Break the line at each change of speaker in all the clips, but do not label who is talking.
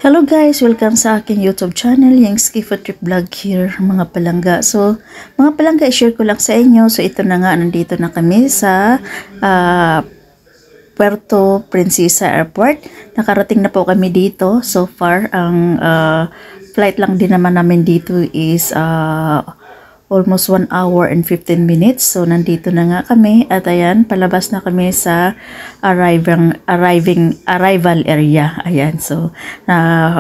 Hello guys! Welcome sa aking YouTube channel, yung Skifa Trip Vlog here, mga palangga. So, mga palangga, i-share ko lang sa inyo. So, ito na nga, nandito na kami sa Puerto Princesa Airport. Nakarating na po kami dito. So far, ang flight lang din naman namin dito is almost 1 hour and 15 minutes. So, nandito na nga kami. At ayan, palabas na kami sa arrival area. Ayan, so,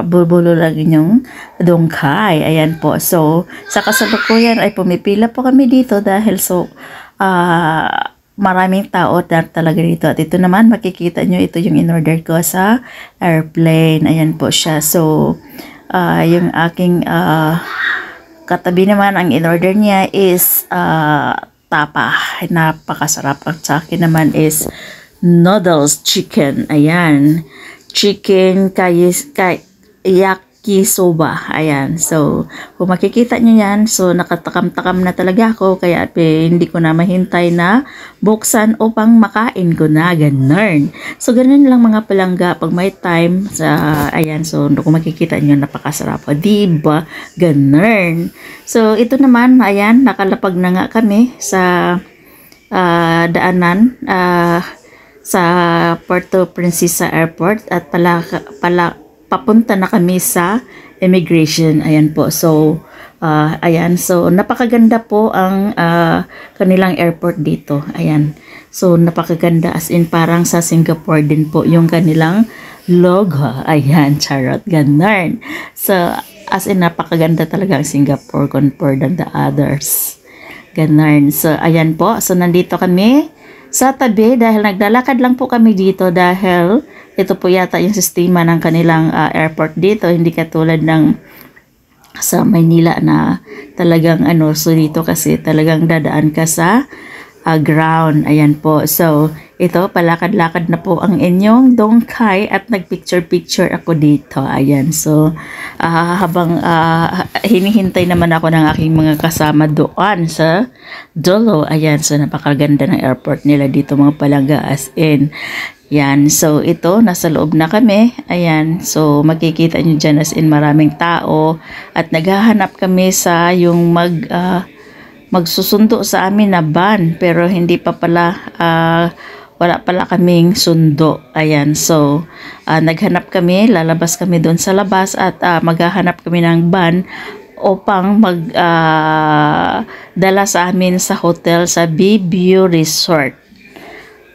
bubulo lang yung Dongkai. Ayan po. So, sa kasalukuyan ay pumipila po kami dito dahil maraming tao na talaga dito. At ito naman, makikita nyo, ito yung in-order ko sa airplane. Ayan po siya. So, yung aking katabi naman, ang in-order niya is tapa. Napakasarap. At sa akin naman is noodles chicken. Ayan. Chicken yakisoba. Ayan. So, kung makikita nyo yan, so nakatakam-takam na talaga ako. Kaya hindi ko na mahintay na buksan upang makain ko na. Ganun. So, ganun lang mga palangga. Pag may time, ayan. So, kung makikita nyo, napakasarap. Diba? Ganun. So, ito naman, ayan, nakalapag na nga kami sa daanan sa Puerto Princesa Airport at papunta na kami sa immigration. Ayan po. So, ayan. So, napakaganda po ang kanilang airport dito. Ayan. So, napakaganda as in parang sa Singapore din po yung kanilang logo. Ayan. Charot. Ganun. So, as in napakaganda talaga ang Singapore compared than the others. Ganun. So, ayan po. So, nandito kami sa tabi dahil naglalakad lang po kami dito dahil ito po yata yung sistema ng kanilang airport dito, hindi katulad ng sa Maynila na talagang so dito kasi talagang dadaan ka sa ground. Ayan po. So, ito, palakad-lakad na po ang inyong Dongkai at nagpicture-picture ako dito. Ayan. So, habang hinihintay naman ako ng aking mga kasama doon sa dulo. Ayan. So, napakaganda ng airport nila dito mga palangga as in. Yan. So, ito, nasa loob na kami. Ayan. So, makikita nyo dyan as in maraming tao at naghahanap kami sa yung magsusundo sa amin na van, pero hindi pa pala wala pala kaming sundo. Ayan, so naghanap kami, lalabas kami doon sa labas at maghahanap kami ng van upang dala sa amin sa hotel sa B-View Resort.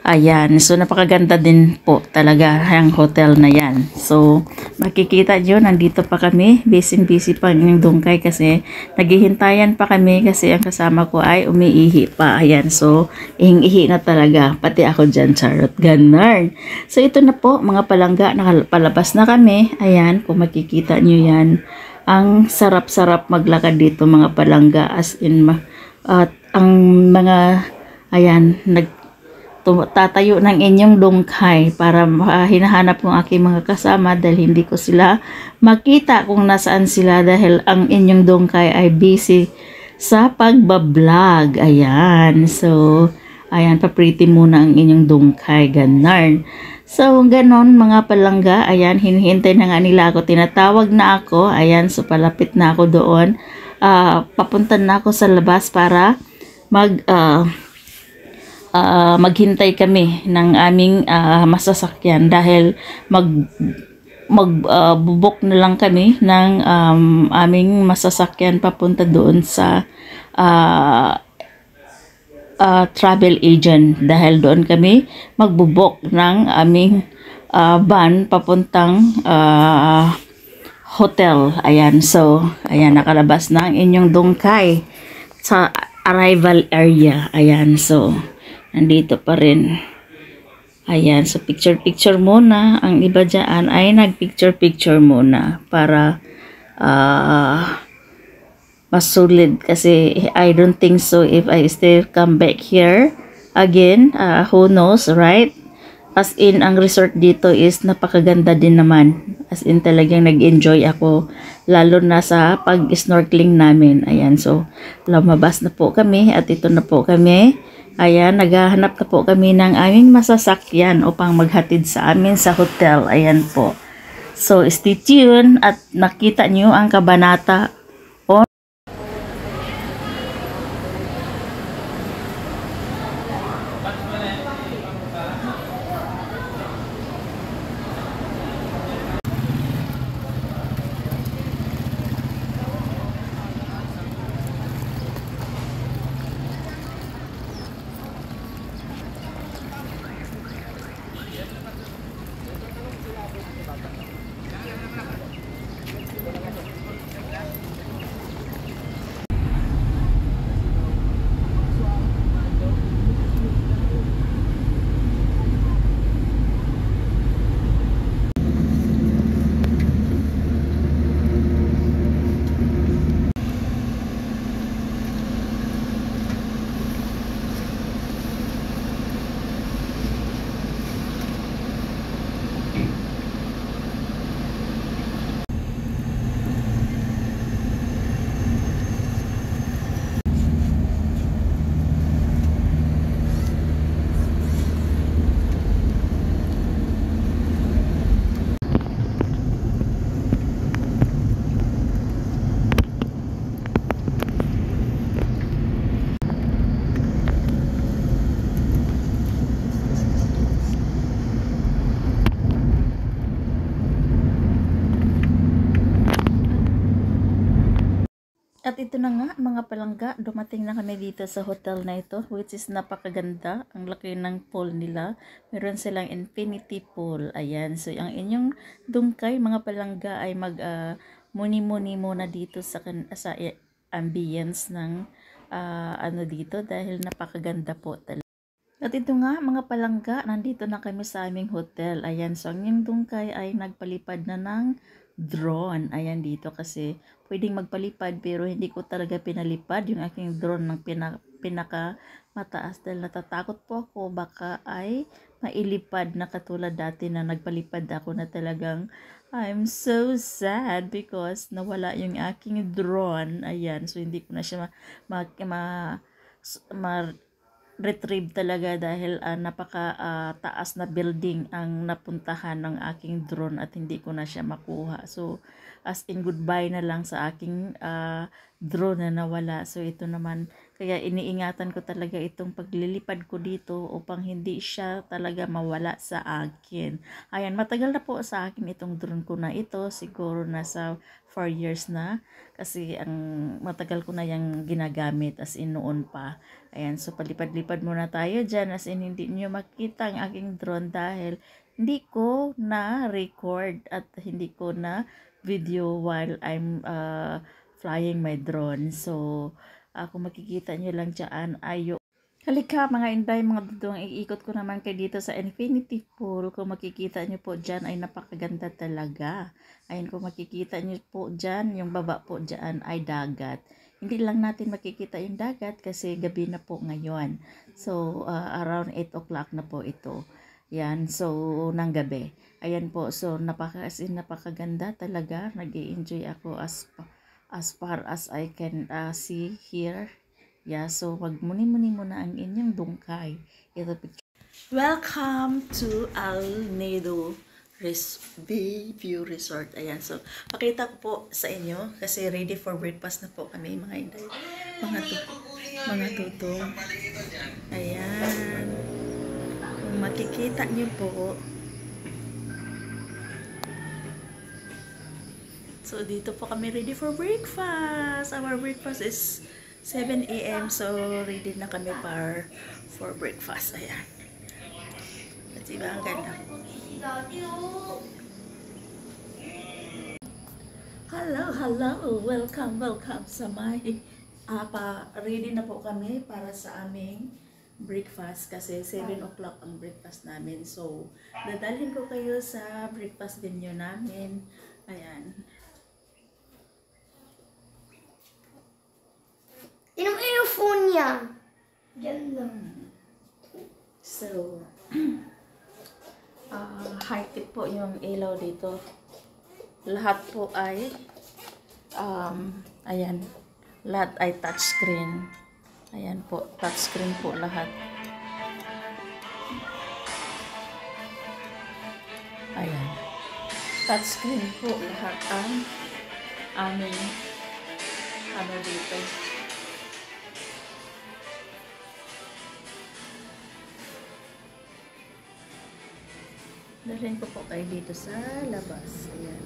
Ayan, so napakaganda din po talaga ang hotel na yan. So, makikita nyo, nandito pa kami, busy pa yung Dongkai kasi naghihintayan pa kami kasi ang kasama ko ay umiihi pa. Ayan, so, ihing-ihi na talaga, pati ako dyan, charot, ganun. So, ito na po, mga palangga, nakalapalabas na kami. Ayan, kung makikita nyo yan, ang sarap-sarap maglakad dito, mga palangga, as in, at ang mga, ayan, tatayo ng inyong Dongkai para hinahanap kong aking mga kasama dahil hindi ko sila makita kung nasaan sila dahil ang inyong Dongkai ay busy sa pagbablog. Ayan. So, ayan, papriti muna ang inyong Dongkai. Ganun. So, ganon mga palangga. Ayan, hinihintay na nga nila ako. Tinatawag na ako. Ayan, so palapit na ako doon. Papunta na ako sa labas para maghintay kami ng aming masasakyan dahil magbubok na lang kami ng aming masasakyan papunta doon sa travel agent dahil doon kami magbubok ng aming van papuntang hotel. Ayan, so ayan, nakalabas na ang inyong Dongkai sa arrival area. Ayan, so nandito pa rin. Ayan, so picture muna. Ang iba dyan ay nag-picture muna para masulit kasi I don't think so if I still come back here again. Who knows, right? As in, ang resort dito is napakaganda din naman. As in, talagang nag-enjoy ako lalo na sa pag-snorkeling namin. Ayan, so lumabas na po kami at ito na po kami. Ayan, naghahanap na po kami ng aming masasakyan upang maghatid sa amin sa hotel. Ayan po. So, stay tuned at nakita nyo ang kabanata. At ito na nga mga palangga, dumating na kami dito sa hotel na ito, which is napakaganda. Ang laki ng pool nila. Meron silang infinity pool. Ayan, so ang inyong dungkay mga palangga ay muni-muni muna dito sa ambience ng ano dito dahil napakaganda po talaga. At ito nga mga palangga, nandito na kami sa aming hotel. Ayan, so ang inyong dungkay ay nagpalipad na ng drone. Ayan dito kasi pwedeng magpalipad pero hindi ko talaga pinalipad yung aking drone ng pinaka mataas dahil natatakot po ako baka ay mailipad na katulad dati na nagpalipad ako na talagang I'm so sad because nawala yung aking drone. Ayan, so hindi ko na siya retrieve talaga dahil napaka taas na building ang napuntahan ng aking drone at hindi ko na siya makuha. So as in goodbye na lang sa aking drone na nawala. So ito naman, kaya iniingatan ko talaga itong paglilipad ko dito upang hindi siya talaga mawala sa akin. Ayan, matagal na po sa akin itong drone ko na ito, siguro nasa 4 years na kasi ang matagal ko na yung ginagamit as in noon pa. Ayan, so palipad-lipad muna tayo dyan as in hindi nyo makita ang aking drone dahil hindi ko na record at hindi ko na video while I'm flying my drone. So, kung makikita nyo lang dyan ay halika mga inday, mga dudong, iikot ko naman kayo dito sa infinity pool. Kung makikita nyo po dyan ay napakaganda talaga. Ayun, kung makikita nyo po dyan, yung baba po dyan ay dagat. Hindi lang natin makikita yung dagat kasi gabi na po ngayon. So, around 8 o'clock na po ito. Yan, so, ng gabi. Ayan po, so, napakaganda talaga. Nag-i-enjoy ako as far as I can see here. Yeah, so magmuni-muni muna ang inyong dungkay. Ito picture. Welcome to Al Nido Bayview Resort. Ayan, so pakita ko po sa inyo kasi ready for breakfast na po kami mga inday. Mga tutong. Ayan. Kung makikita niyo po. So dito po kami ready for breakfast. Our breakfast is 7 a.m. So, ready na kami for breakfast. Ayan. At diba ang ganda? Hello. Welcome sa my ready na po kami para sa aming breakfast kasi 7 o'clock ang breakfast namin. So, dadalhin ko kayo sa breakfast venue namin. Ayan.
Yung phone niya. Yan lang.
So, high-tech po yung ilaw dito. Lahat po ay, ayan, lahat ay touchscreen. Ayan po, touchscreen po lahat. Ayan. touchscreen po lahat ang aming ano dito. Dalhin ko po kayo dito sa labas. Ayan.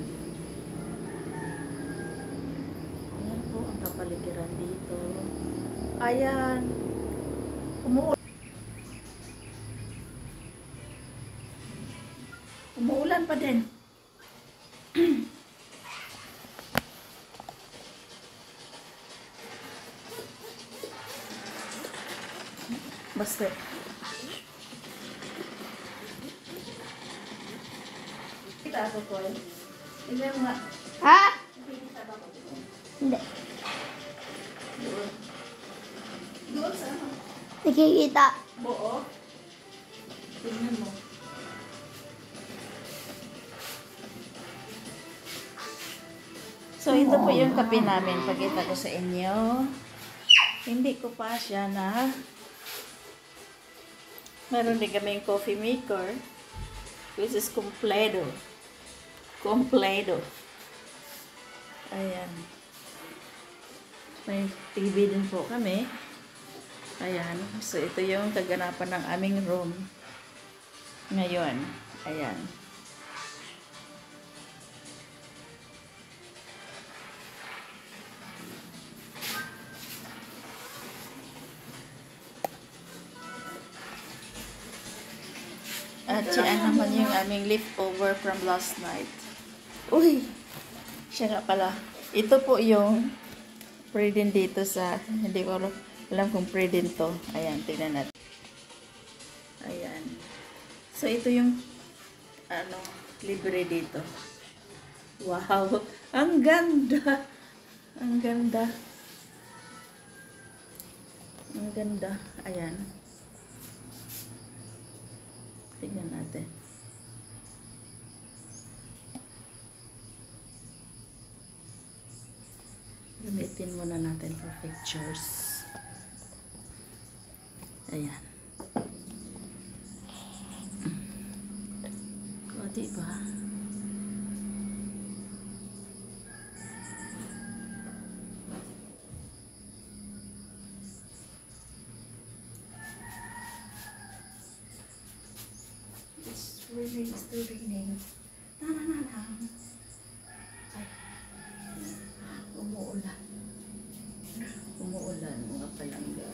Ayan po ang kapaligiran dito. Ayan. Umuulan pa din. Basta. Kita ako ko. Tingnan mo nga.
Ha?
Kita ba ko?
Hindi.
Doon sa ano?
Nakikita.
Buo. Tingnan mo. So, ito po yung kape namin. Pakita ko sa inyo. Hindi ko pa siya na meron din kaming coffee maker which is completo. Completo. Ayan. May TV din po kami. Ayan. So, ito yung kaganapan ng aming room. Ngayon. Ayan. At yan naman yung aming leftover from last night. Uy! Siya nga pala. Ito po yung pre-din dito sa, hindi ko alam kung pre-din to. Ayan, tingnan natin. Ayan. So, ito yung, ano, libre dito. Wow! Ang ganda! Ang ganda. Ang ganda. Ayan. Tingnan natin. Gamitin muna natin for pictures. Ayan. O, diba? It's still raining. Na. Ay. Umuulan. Umuulan, mga palangga.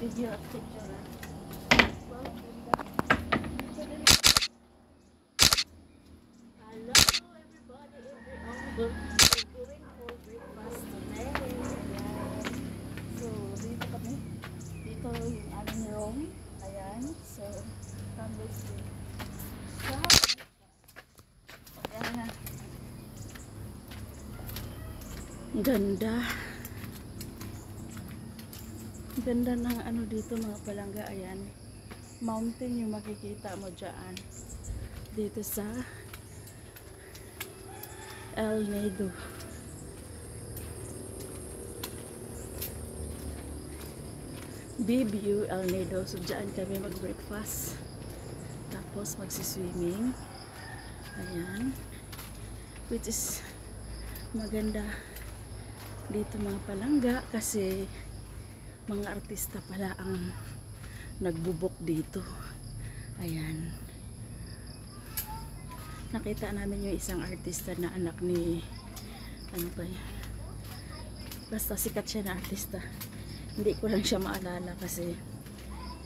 Video at picture. Hello everybody, we're going for breakfast today. Ayan. So, dito kami. Dito yung aming room. Ayan. So, come this way. So, ayan na. Ganda. Ganda ng ano dito mga palangga. Ayan. Mountain yung makikita mo dyan. Dito sa El Nido. View El Nido. So, dyan kami mag-breakfast. Tapos, magsiswimming. Ayan. Which is maganda dito mga palangga kasi mga artista pala ang nagbubok dito. Ayan. Nakita namin yung isang artista na anak ni ano ba yan? Basta sikat siya na artista. Hindi ko lang siya maalala kasi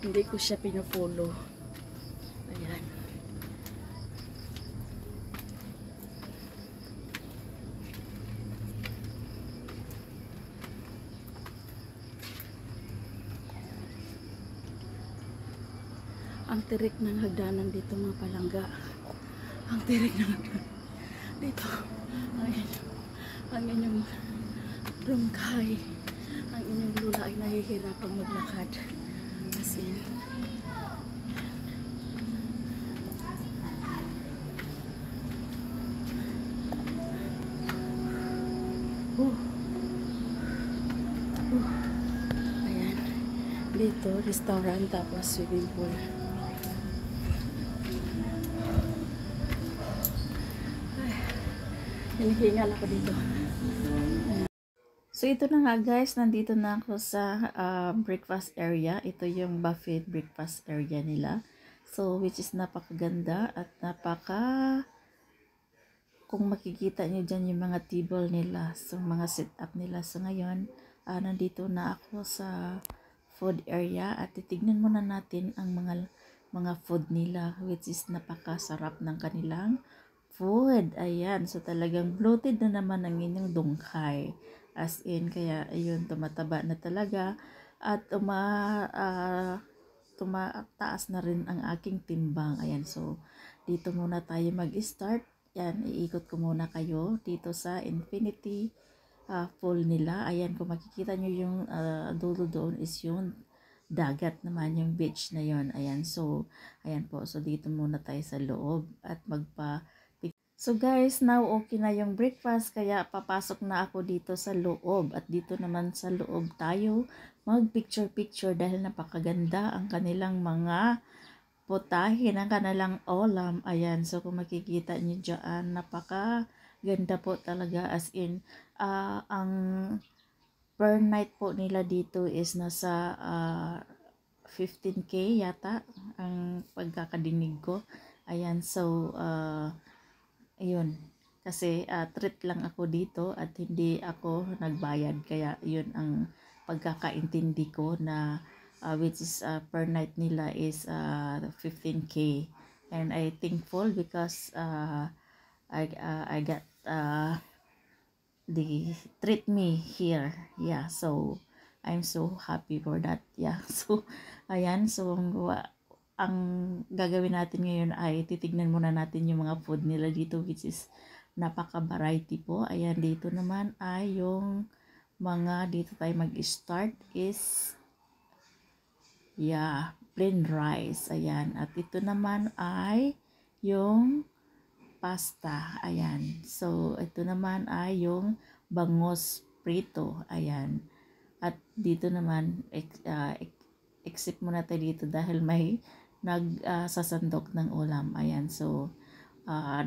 hindi ko siya pinufollow. Ayan. Ang tirik ng hagdanan dito mga palangga. Ang tirik ng hagdanan. Dito. Ang inyong rungkay. Ang inyong lula ay nahihirapang maglakad. As in. Dito, restaurant tapos swimming pool. Hinihingal ako dito. So ito na nga guys, nandito na ako sa breakfast area. Ito yung buffet breakfast area nila. So which is napakaganda at kung makikita nyo dyan yung mga table nila, so mga setup nila. So ngayon, nandito na ako sa food area at titignan muna natin ang mga food nila, which is napakasarap ng kanilang food. Ayan, so talagang bloated na naman ang inyong dungkay. As in, kaya ayun, tumataba na talaga at tumataas na rin ang aking timbang. Ayan, so dito muna tayo mag-start. Yan, iikot ko muna kayo dito sa infinity pool nila. Ayan, kung makikita nyo yung dulo doon is yung dagat naman, yung beach na yon. Ayan, so ayan po, so dito muna tayo sa loob at So guys, now okay na yung breakfast, kaya papasok na ako dito sa loob. At dito naman sa loob tayo mag picture dahil napakaganda ang kanilang mga putahe ng kanilang ulam. Ayan, so kung makikita nyo dyan, napakaganda po talaga, as in, ang per night po nila dito is nasa 15K yata ang pagkakadinig ko. Ayan, so ayun, kasi treat lang ako dito at hindi ako nagbayad, kaya yun ang pagkakaintindi ko na which is per night nila is 15K, and I thankful because I got they treat me here, yeah, so I'm so happy for that, yeah. So ayan, so ang gagawin natin ngayon ay titignan muna natin yung mga food nila dito, which is napaka-variety po. Ayan, dito naman ay yung dito tayo mag-start is plain rice. Ayan, at ito naman ay yung pasta. Ayan, so ito naman ay yung bangus prito. Ayan, at dito naman exit muna tayo dito dahil may nagsasandok ng ulam. Ayan, so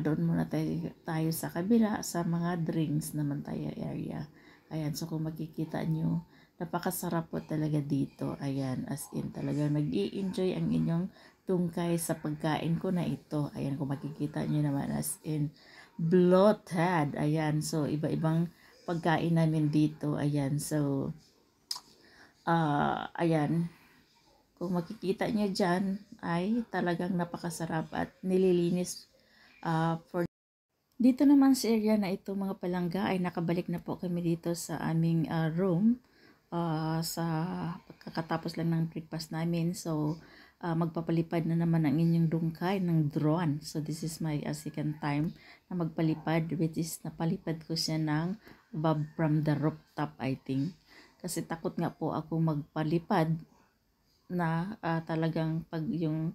doon muna tayo sa kabila sa mga drinks naman tayo area. Ayan, so kung makikita nyo, napakasarap po talaga dito. Ayan, as in talagang nag-i-enjoy ang inyong tungkay sa pagkain ko na ito. Ayan, kung makikita nyo naman, as in bloated. Ayan, so iba-ibang pagkain namin dito. Ayan, so ayan, kung makikita nyo dyan ay talagang napakasarap at nililinis dito naman sa area na ito mga palangga ay nakabalik na po kami dito sa aming room sa pagkakatapos lang ng breakfast namin. So magpapalipad na naman ang inyong dungkay ng drone. So this is my second time na magpalipad, which is napalipad ko siya ng above from the rooftop, I think. Kasi takot nga po ako magpalipad na talagang pag yung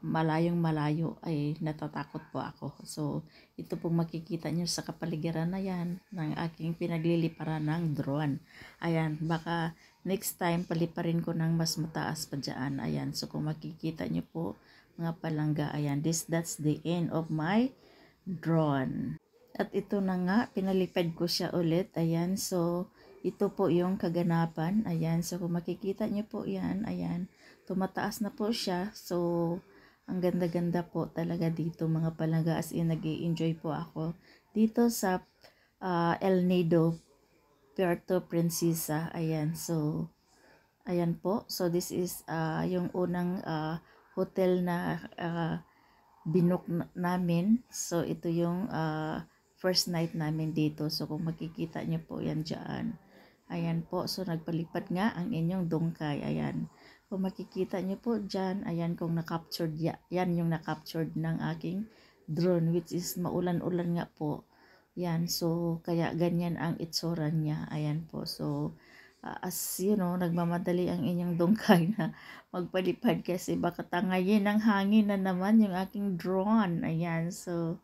malayong malayo ay natatakot po ako. So ito pong makikita nyo sa kapaligiran na yan ng aking pinagliliparan ng drone. Ayan, baka next time paliparin ko ng mas mataas pa dyan. Ayan, so kung makikita nyo po mga palangga, ayan, that's the end of my drone. At ito na nga, pinalipad ko siya ulit. Ayan, so ito po yung kaganapan. Ayan, so kung makikita nyo po yan, ayan, tumataas na po siya. So ang ganda-ganda po talaga dito mga palangga, as in nag-i-enjoy po ako dito sa El Nido, Puerto Princesa. Ayan, so ayan po, so this is yung unang hotel na binook namin. So ito yung first night namin dito. So kung makikita nyo po yan dyan, ayan po, so nagpalipad nga ang inyong dungkay. Ayan, kung makikita nyo po dyan, ayan, kung na-captured yan yung na-captured ng aking drone, which is maulan-ulan nga po yan. So kaya ganyan ang itsura niya. Ayan po, so as you know, nagmamadali ang inyong dungkay na magpalipad kasi baka tangayin ng hangin na naman yung aking drone. Ayan, so